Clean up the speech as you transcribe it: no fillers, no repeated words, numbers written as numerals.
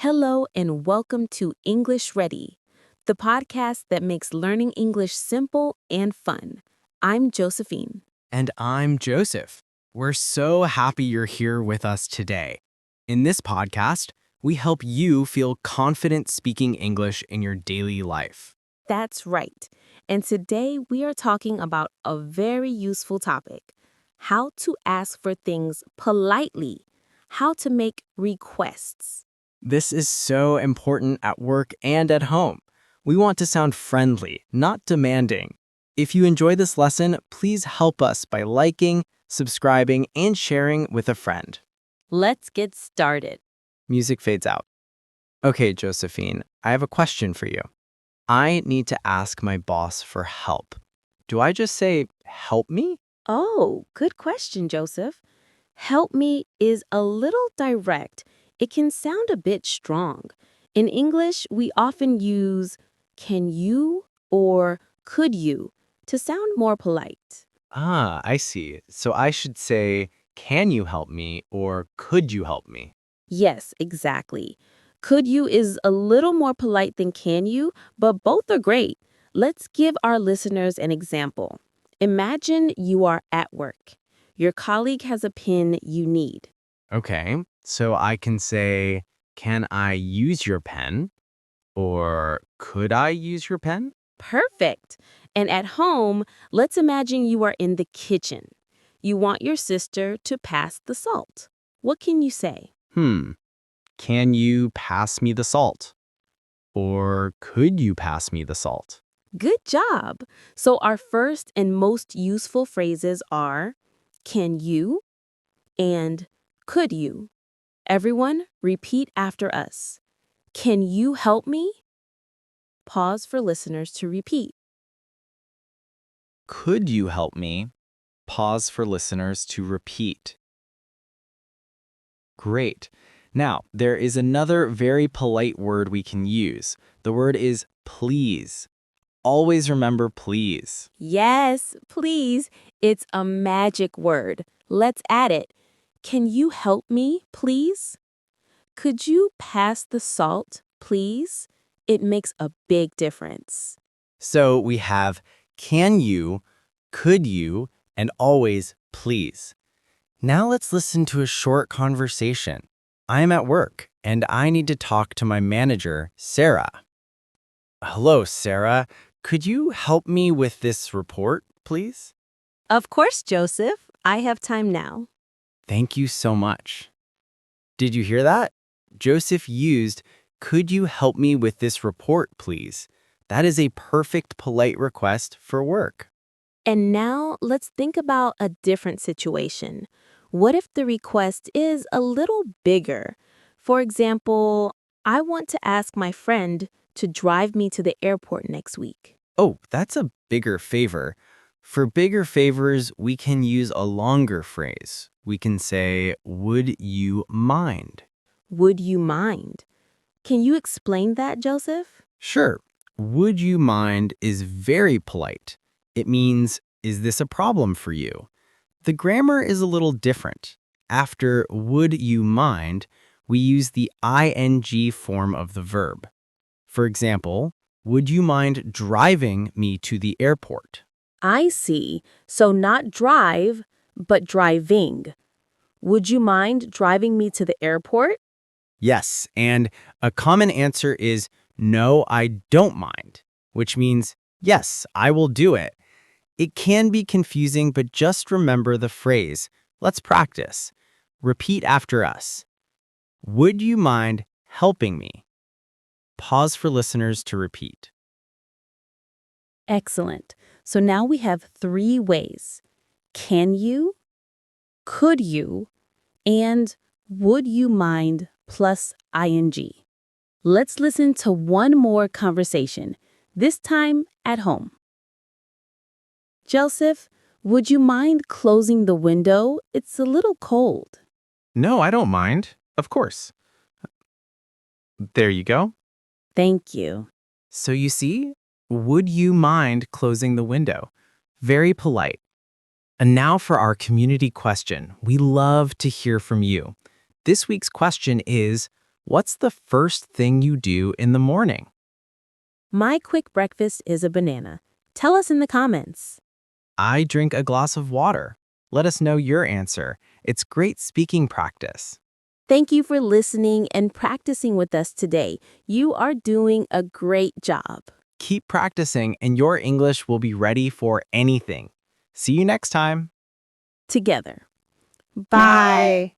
Hello and welcome to English Ready, the podcast that makes learning English simple and fun. I'm Josephine. And I'm Joseph. We're so happy you're here with us today. In this podcast, we help you feel confident speaking English in your daily life. That's right. And today we are talking about a very useful topic: how to ask for things politely, how to make requests. This is so important at work and at home. We want to sound friendly, not demanding. If you enjoy this lesson, please help us by liking, subscribing, and sharing with a friend. Let's get started. Music fades out. Okay, Josephine, I have a question for you. I need to ask my boss for help. Do I just say, help me? Oh, good question, Joseph. Help me is a little direct. It can sound a bit strong. In English, we often use can you or could you to sound more polite. Ah, I see. So I should say, can you help me or could you help me? Yes, exactly. Could you is a little more polite than can you, but both are great. Let's give our listeners an example. Imagine you are at work. Your colleague has a pen you need. Okay, so I can say, can I use your pen? Or could I use your pen? Perfect. And at home, let's imagine you are in the kitchen. You want your sister to pass the salt. What can you say? Can you pass me the salt? Or could you pass me the salt? Good job. So our first and most useful phrases are can you and could you. Everyone, repeat after us. Can you help me? Pause for listeners to repeat. Could you help me? Pause for listeners to repeat. Great. Now, there is another very polite word we can use. The word is please. Always remember please. Yes, please. It's a magic word. Let's add it. Can you help me, please? Could you pass the salt, please? It makes a big difference. So we have can you, could you, and always please. Now let's listen to a short conversation. I'm at work and I need to talk to my manager, Sarah. Hello, Sarah. Could you help me with this report, please? Of course, Joseph. I have time now. Thank you so much. Did you hear that? Joseph used, could you help me with this report, please? That is a perfect polite request for work. And now let's think about a different situation. What if the request is a little bigger? For example, I want to ask my friend to drive me to the airport next week. Oh, that's a bigger favor. For bigger favors, we can use a longer phrase. We can say, would you mind? Would you mind? Can you explain that, Joseph? Sure. Would you mind is very polite. It means, is this a problem for you? The grammar is a little different. After would you mind, we use the ing form of the verb. For example, would you mind driving me to the airport? I see. So not drive, but driving. Would you mind driving me to the airport? Yes, and a common answer is no, I don't mind, which means yes, I will do it. It can be confusing, but just remember the phrase. Let's practice. Repeat after us. Would you mind helping me? Pause for listeners to repeat. Excellent. So now we have three ways: can you, could you, and would you mind plus ing. Let's listen to one more conversation, this time at home. Joseph, would you mind closing the window? It's a little cold. No, I don't mind. Of course. There you go. Thank you. So you see, would you mind closing the window? Very polite. And now for our community question. We love to hear from you. This week's question is, What's the first thing you do in the morning? My quick breakfast is a banana. Tell us in the comments. I drink a glass of water. Let us know your answer. It's great speaking practice. Thank you for listening and practicing with us today. You are doing a great job. Keep practicing and your English will be ready for anything. See you next time. Together. Bye.